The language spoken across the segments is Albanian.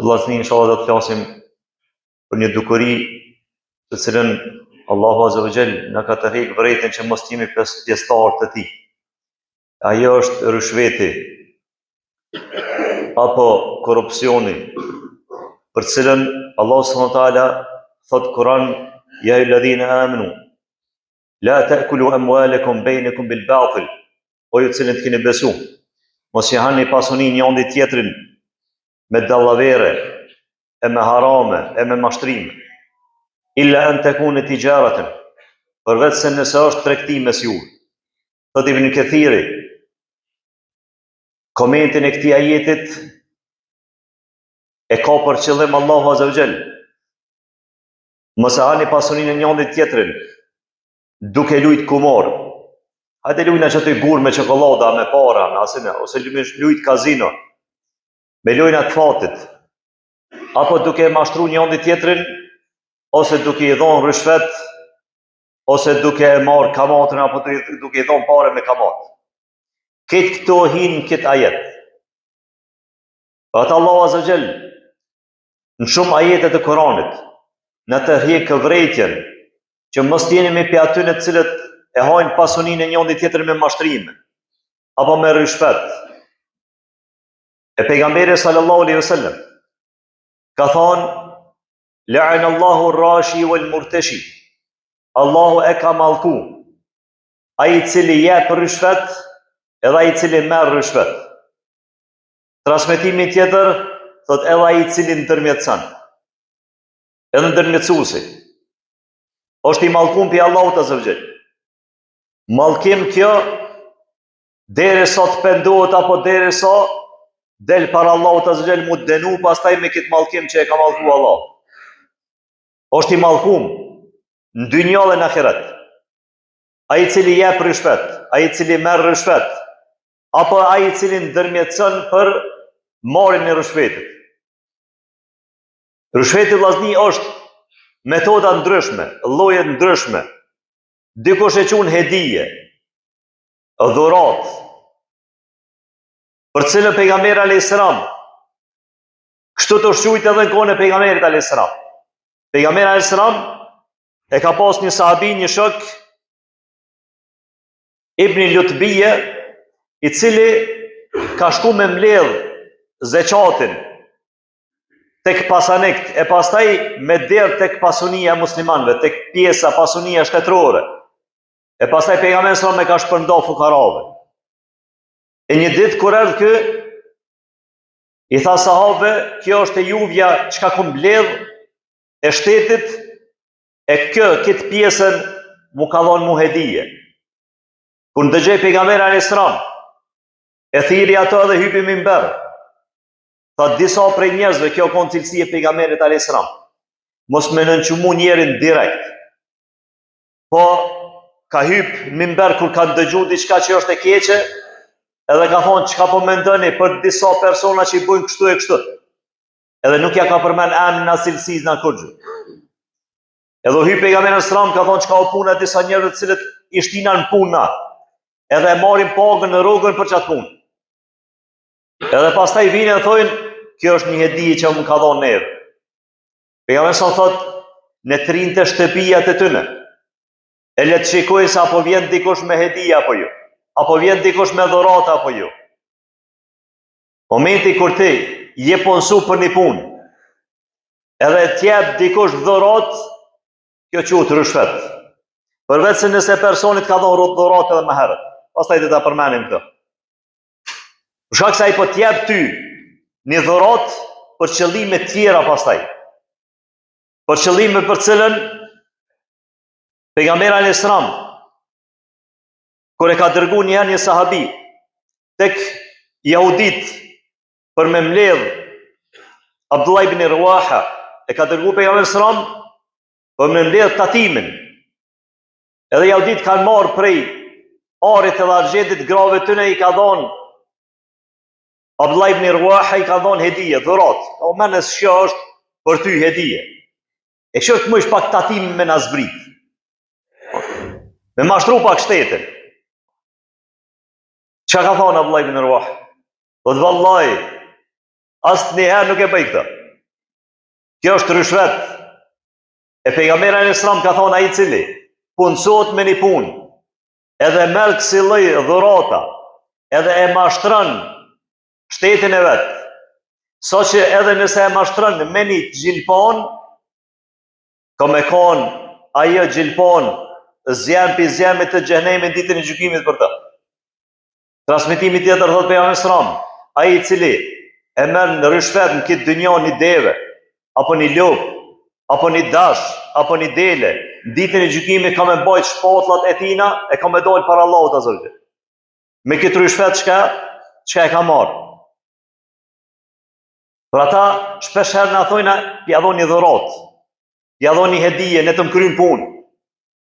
Vëllazëni, inshallah do të flasim për një dukuri të cilën Allahu Azza wa Jall na ka tërheq vërejtën që mos jemi pjesëtar të tij. Ajo është rishveti apo korrupsioni, për cilën Allahu subhanahu wa taala thot Kur'an: Ya ayyuhalladhina amanu la ta'kulu amwalakum bainakum bil batil. O ju të cilët keni besu, mos i hani pasuninë njëri tjetrin me dallavere, e me harame, e me mashtrim. Illa an takuna tijaratan, përveç se nëse është tregti mes juve. Thot Ibn Kathiri, komentin e këtij ajetit e ka për qëllim Allahu Azza wa Jall. Mos e hani pasuninë e njëri tjetrin duke lujt kumor. Hajde lujna që të gur me çokolada, me para, me asine, ose lujt kazino, me lujna të fatit, apo duke mashtru njëri tjetrin, ose duke i dhon rishvet, ose duke e marr kamatën, apo duke i dhon pare me kamat. Këtë këto hinë këtë ajet. Atë Allahu Azza wa Jall në shumë ajetet e Kuranit në të rrjek vërejtjen që mos jeni me pi atyre të cilët e hajnë pasuninë e njëri tjetrit me mashtrime apo me rishvet. E pejgamberi sallallahu alaihi wasallam ka thonë: La'ana Allahu ar-rashi wal murtashi. Allahu e ka mallku ai i cili jep rishvet edhe ai i cili merr rishvet. Transmetimi tjetër thot edhe ai i cili ndërmjetson. Edhe ndërmjetësuesi është i mallkuar pi Allahut Azza wa Jall. Mallkim kjo derisa të pendohet apo derisa del para Allahut Azza wa Jall mu dënu pastaj me këtë mallkim që e ka mallkuar Allah. Është i mallkuar në dynjë dhe në ahiret. Ai i cili jep rishvet, ai i cili merr rishvet, apo ai i cili ndërmjetson për marrjen e rishvetit. Rishveti vllazni është metoda ndryshme, lloje ndryshme. Dikush e quajnë hedije, dhurat, për cilën pejgamberi alayhis salam kështu të shujt edhe në kohën e pejgamberit alayhis salam. Pejgamberi alayhis salam e ka pas një sahabi, një shok, Ibn Lutbije, i cili ka shku me mbledh zeqatin tek pasanekt, e pastaj me derë tek pasunia muslimanëve, tek pjesa pasunia shtetërore. E pastaj pejgamberi sa me ka shpërnda fukarave. E një ditë kur erdhi ky, i tha sahabëve: kjo është e juvja çka ku mbledh e shtetit, e këtë pjesën mu ka dhënë mu hedije. Kur dëgjoi pejgamberi alayhis salam, e thiri ato edhe hypi minber. Tha disa prej njerëzve, kjo konë cilësi e pejgamberit alayhis salam, mos me nënqumu njerin direkt, po ka hyp minber kur ka dëgju diçka që është e keqe, edhe ka thonë: çka po mendoni për disa persona që i bujnë kështu e kështu. Edhe nuk ja ka përmend emrin as cilësisë na kurrë. Edhe hyp pejgamberi alayhis salam, ka thonë: çka u puna disa njerëz të cilët i shtinan puna, edhe e marrin pagën në rrugën për çat punë. Edhe pastaj vinë e thojnë: kjo është një hedije që më ka dhënë neve. Pejgamberi sa thot: në trinte shtëpijat e tyne, e le të shikojnë se apo vjen dikush me hedije apo jo, apo vjen dikush me dhuratë apo jo. Momenti kur ti je ponsu për një punë, edhe t'jep dikush dhuratë, kjo quhet rishvet. Përveç se nëse personit ka dhënë dhuratë edhe më herët. Pastaj do ta përmendim këtë. Për shkak se ai po t'jep ty një dhuratë për qëllime tjera pastaj. Për qëllime për cilën pejgamberi alayhis salam kur e ka dërguar një sahabi tek jehudit për me mbledh Abdullah ibn Rawaha, e ka dërguar pejgamberi alayhis salam për me mbledh tatimin. Edhe jehudit kanë marrë prej arit edhe argjetit grave tyne, i ka dhënë Abdullah ibn Rawaha, i ka dhënë hedije, dhurat. O menes kjo është për ty hedije. E kjo është më ish pak tatim me nazbrit. Me mashtru pak shtetin. Çka ka thonë Abdullah ibn Rawaha? Po vallai, asnjëherë nuk e bëj këtë. Kjo është rishvet. E pejgamberi alayhis salam ka thonë ai i cili punësohet me një punë, edhe merr kësi lloj dhurata, edhe e mashtron shtetin e vet, që edhe nëse e mashtron me një gjilpon, ka me konë ajo gjilpon zjem për zjemit të xhenemit ditën e gjykimit për të. Transmetimi tjetër thotë pejgamberi sallallahu alajhi wasallam, ai i cili e merr në rishvet në këtë dynjë një deve, apo një lop, apo një dash, apo një dele, ditën e gjykimit ka me bajt shpatullat e tina, e ka me dojnë para Allahut azza wa jall. Me këtë rishvet çka e ka marrë. Për ata shpesh herë na thojnë ja dhoni dhurat, ja dhoni hedije, ne të më kryjmë punë.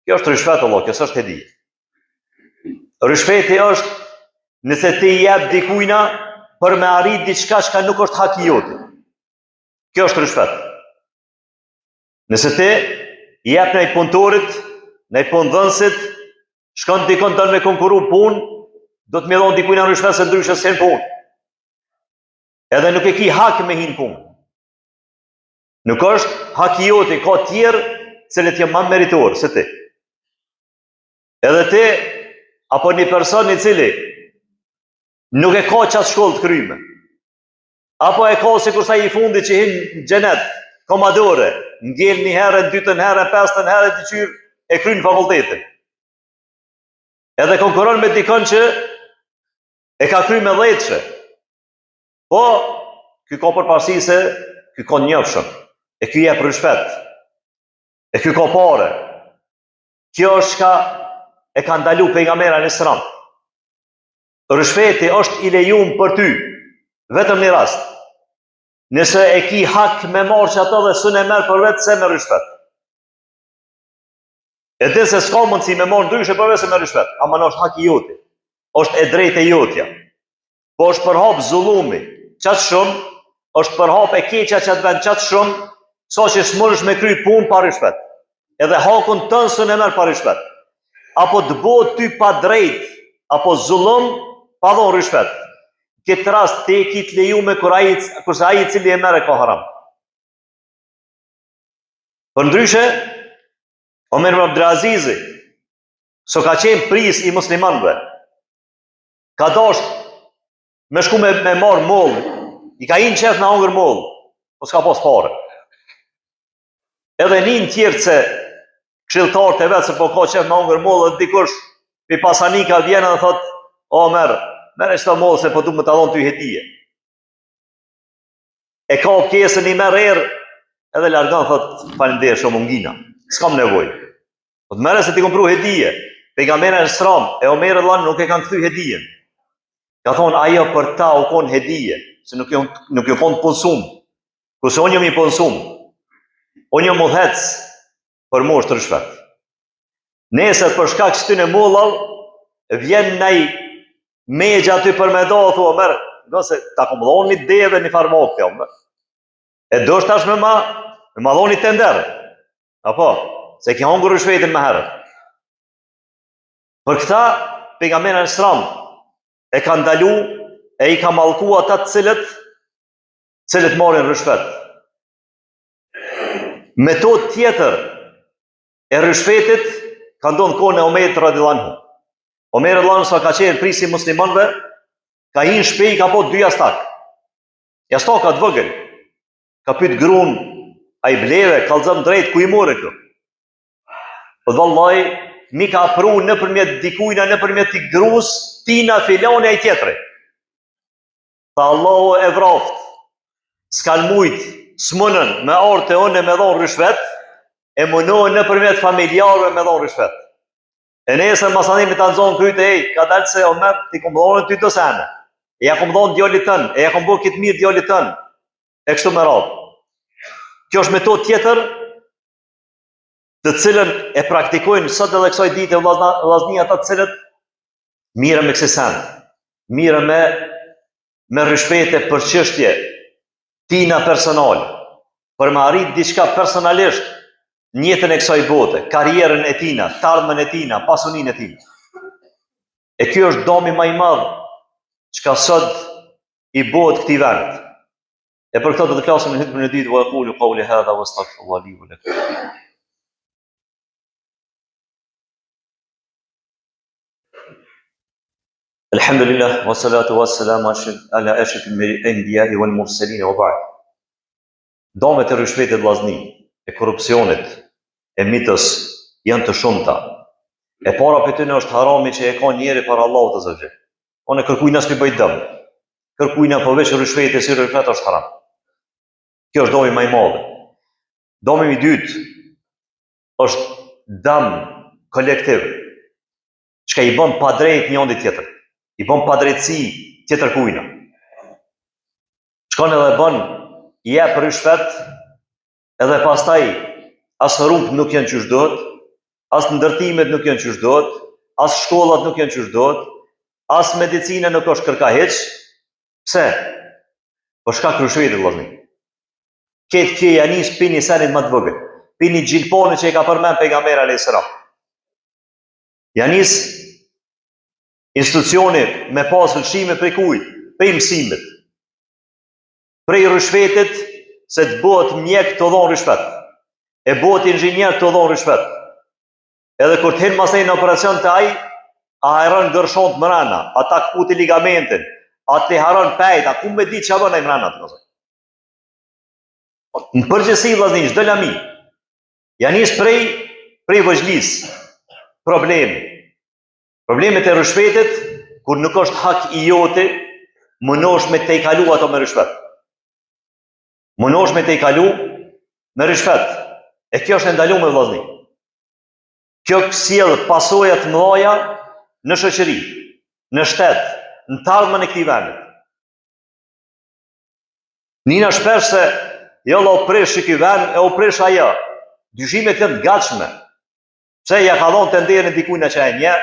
Kjo është rishvet, Allah, kjo është hedije. Rishveti është nëse ti jep dikujna për me arrit diçka që nuk është haki jote. Kjo është rishvet. Nëse ti jep në punëtorit, në punëdhënësit, shkon dikon të me konkuru punë, do të me dhonë dikujna rishvet se ndryshe s'hen punë. Edhe nuk e ki hak me hinë punë. Nuk është haki jote, ka tjerë cilët janë më meritor se ti. Edhe ti, apo një person i cili nuk e ka qatë shkollë të kryme, apo e ka si kursa i fundi që hinë në xhenet, komadore, ngel një herë, dytën herë, pestën herë, të qyrë e krynë fakultetin. Edhe konkuron me dikon që e ka kry me 10. Po, ky ka përparësi se ky ka njëfshëm, e ky jep rishvet, e ky ka pare. Kjo është ka e ka ndalu pejgamberi alayhis salam. Rishveti është i lejuar për ty, vetëm në rast. Nëse e ki hak me marrë që ato dhe sën e merë për vetë se me rishvet. E dhe se s'ka mundësi me marrë ndryshe për vetë se me rishvet, ama në është hak i joti, është e drejtë e jotja. Po është përhap zullumi, qatë shumë, është përhap e keqa që atë vend qatë shumë, so që s'mërësh me kry punë pa rishvet. Edhe hakun tënë sën e merë pa rishvet. Apo të bëhet ty pa drejt, apo zullum, pa dhonë rishvet. Këtë rast te ki të leju me kurse aji cili e mere ka haram. Për ndryshe, Omer ibn Abdulazizi, so ka qenë pris i muslimanëve, ka dasht me shku me marë mollë, i ka inë qef në hongër mollë, po s'ka pos pare. Edhe një tjerë se këshilltarët e vetë se po ka qef në hongër mollë, dhe dikush pi pasanika vjena dhe thot, o merë qëta mollë se po du më të adhon ty hedije. E ka pjesën i merë erë, edhe largan thot, falimderë shumë mungina, s'kam nevoj. Po të merë se ti kom pru hedije, pejgamberi alayhis salam e Omer Allah nuk e kanë kthy hedijen. Ka thonë, ajo për ta u konë hedije, se nuk ju konë punësum. Kurse unë jam i punësum, unë jam udhec për mu është rishvet. Nesër për shkak që ty në mullal, vjen nej me gjaty për me do, thua, merë, nëse ta kom dhonë një deve një farmokte, e do shtash me ma dhonë një tender. Apo, se ki hongur rishvetin me herë. Për këta, pejgamberi alayhis salam e ka ndalu, e i ka mallku ata të cilët marrin rishvet. Metodë tjetër e rishvetit ka ndonë kohën e Omerit radhiyallahu anhu. Omer radhiyallahu anhu sa ka qenë prisi muslimanëve, ka hinë shpej, ka po 2 jastak. Jastaka të vogël. Ka pyet gruan, ai bleve, kallzon drejt ku i morë këtu. Po vallahi, mi ka pru nëpërmjet dikujna, nëpërmjet t'i grus, tina filoni ai tjetri. Tha Allahu e vraft, s'kan mujt, s'munën me orë të unë me dhonë rishvet, e munohen nëpërmjet familjarëve me dhonë rishvet. E nesër masanimi të nëzonë kryte, ka dalë se Omer, ti kom dhonë ty të sene, e ja kom dhonë djallit tënë, e ja kom bërë këtë mirë djallit tënë, e kështu me radhë. Kjo është metodë tjetër, të cilën e praktikojnë sot edhe kësaj dite vllaznia ata të cilët mire me kësi sen, mire me rishvete për çështje tina personale, për me arrit diçka personalisht në jetën e kësaj bote, karrierën e tina, tardhmen e tina, pasuninë e tina. E kjo është dëmi më i madh çka sot i bëhet këtij vend. E për këtë do të flasim në hutbën e dytë, wa aqulu qawli hadha wastaghfirullaha li wa lakum. Alhamdulillah wassalatu wassalamu ala ashrafil anbiya'i wal mursalin wa ba'd. Domet e rishvetit vllazni, e korrupsionit, e mitës janë të shumta. E para për ty në është harami që e ka njeri për Allahu të zëvgjë. Unë kërkujna s'pi bëjt dëm. Kërkujna përveç rishvetit si rishvet është haram. Kjo është domi më i madh. Domi i dytë është dëm kolektiv, çka i bën pa drejt njëri tjetër. I bën pa drejtësi tjetër kujna. Shkon edhe bën jep rishvet, edhe pastaj as rrugët nuk janë çush duhet, as ndërtimet nuk janë çush duhet, as shkollat nuk janë çush duhet, as medicina nuk është kërka hiç. Pse? Po shkak rishvetit vllazni. Këtë kjo janis pini senit më të vogël, pini gjilponi që i ka përmend pejgamberi alayhis salam. Janis institucioni me pas lëshime prej kujt? Prej mësimit. Prej rishvetit se të bëhet mjek të dhon rishvet. E bëhet inxhinier të dhon rishvet. Edhe kur të hin masaj në operacion të ai, a harron gërshon të mrena, a ta kputi ligamentin, a të harron pejta, ku me ditë çfarë bën ai mrena atë. Në përgjithësi vllazni, çdo lami janis prej vëzhlis. Problemet e rishvetit, kur nuk është hak i jote, mënosh me te i kalu ato me rishvet. Mënosh me te i kalu me rishvet. E kjo është ndaluar me vllazni. Kjo sjell pasoja të mëdha në shoqëri, në shtet, në të ardhmen e këtij vendi. Nina shpesh se jo la u presh ky vend, e u presh ajo. Dyshimet janë të gatshme. Pse ja ka dhënë tenderën dikujt që e nje,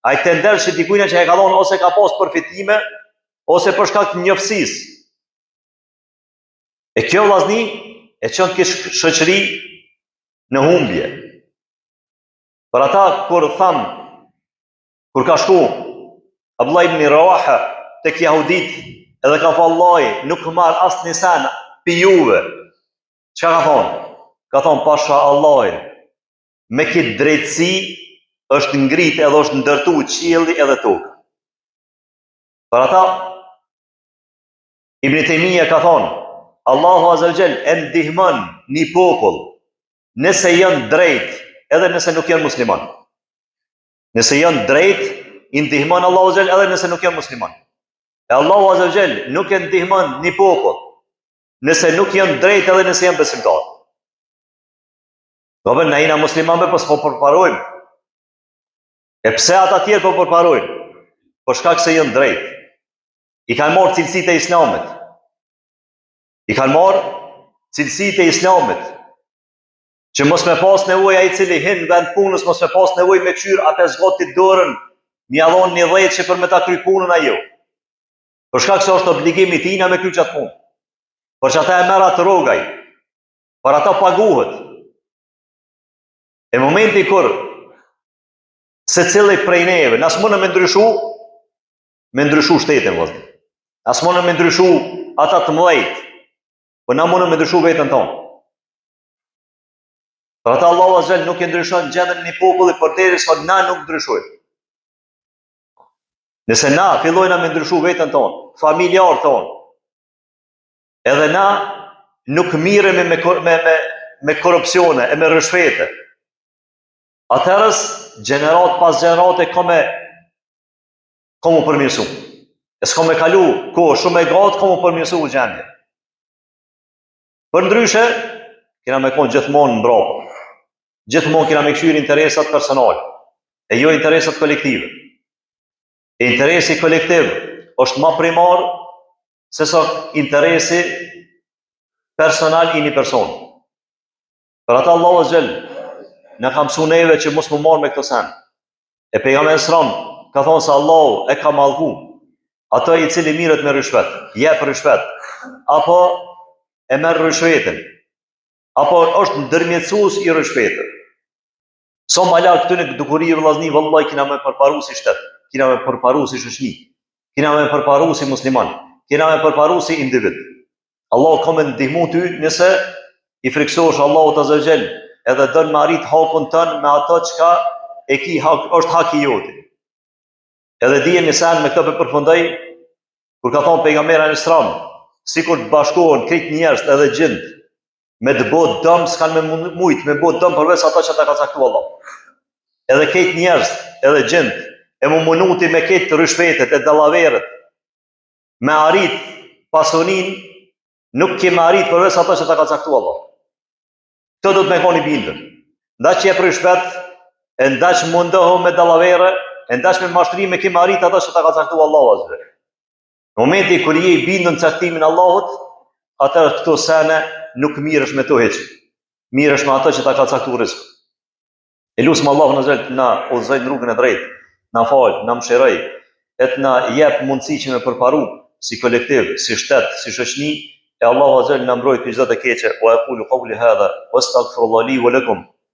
ai tender që dikujt që e ka dhënë ose ka pas përfitime, ose për shkak të njoftësisë. E kjo vllazni e çon këtë shoqëri në humbje. Për ata kur ka shku Abdullah ibn Rawaha tek jahudit, edhe ka thënë Allahi nuk marr as nisan pi juve. Çka ka thonë? Ka thonë pasha Allahin, me këtë drejtësi është ngritë edhe është ndërtu qielli edhe toka. Për ata, Ibn Taymija ka thonë, Allahu Azza wa Jall e ndihmon një popull nëse janë drejt, edhe nëse nuk janë musliman. Nëse janë drejt, i ndihmon Allahu Azza wa Jall edhe nëse nuk janë musliman. E Allahu Azza wa Jall nuk e ndihmon një popull nëse nuk janë drejt edhe nëse janë besimtar. Do vjen na jena muslimanëve po s'po përparojmë. E pse ata tjerë po përparojnë? Po shkak se janë drejt. I kanë marrë cilësitë e Islamit. I kanë marrë cilësitë e Islamit. Që mos me pas nevojë ai i cili hin vend punës, mos me pas nevojë me qyr atë zgotit dorën, mi avon një dhjetë që për me ta kry punën ajo. Për shkak se është obligimi i tij na me kry çat punë. Por që ata e merr atë rrogaj, por ata paguhet. E momenti kur secili prej neve, nas mundë me ndryshu shtetin vllazni. As mundë me ndryshu ata të mëdhejt, por na mundë me ndryshu veten tonë. Për ata Allahu Azza wa Jall nuk e ndryshon gjendën e një populli përderisa na nuk ndryshojmë. Nëse na fillojna me ndryshu veten tonë, familjarët tonë, edhe na nuk miremi me korrupsione e me rishvete, atëherës gjenerat pas gjenerate ka mu përmirësu. E s'ka me kalu kohë shumë e gatë, ka mu përmirësu gjendje. Për ndryshe, kena me konë gjithmonë në mbrapa. Gjithmonë kena me këshyri interesat personale, e jo interesat kolektive. E interesi kolektiv është ma primar se sa interesi personal i një person. Për ata Allahu Azza wa Jall në ka mësu neve që mos më marrë me këto sen. E pejgamberi sram ka thonë se Allahu e ka mallku ato i cili mirët me rishvet, jep rishvet, apo e merr rishvetin, apo është ndërmjetësues i rishvetit. So ma la këtu në dukuri vllazni, vallaj kina me përparu si shtet, kina me përparu si shoqëri, kina me përparu si musliman, kina me përparu si individ. Allah ka me ndihmu ty nëse i friksohesh Allahut Azza wa Jall, edhe don me arrit hakun tën me ato çka e ki hak, është haki joti. Edhe dijeni se me këtë përfundoj kur ka thonë pejgamberi alayhis salam, sikur të bashkohen krejt njerëz edhe gjend me të bëu dëm, s'kan me mujt me bëu dëm përveç ato që ta ka caktuar Allah. Edhe krejt njerëz edhe gjend e munuti me këtë rishfetet e dallaverët me arrit pasunin, nuk kemi arrit përveç ato që ta ka caktuar Allah. Këtë do të me koni bindën. Ndaç që e rishfet, e ndaç mundohu me dallavere, e ndaç me mashtrime kemi arrit ato që ta ka caktuar Allahu azza. Në momenti kur je i bindën caktimin Allahut, atëherë këto sene nuk mirësh me to hiç. Mirësh me ato që ta ka caktuar rizq. E lutem Allahun azza të na udhëzoj në rrugën e drejtë, na fal, na mëshiroj, e të na jep mundësi që me përparu si kolektiv, si shtet, si shoqëni, e Allahu azza na mbrojt prej çdo të keqe. Wa aqulu qawli hadha wastaghfirullahi li wa lakum.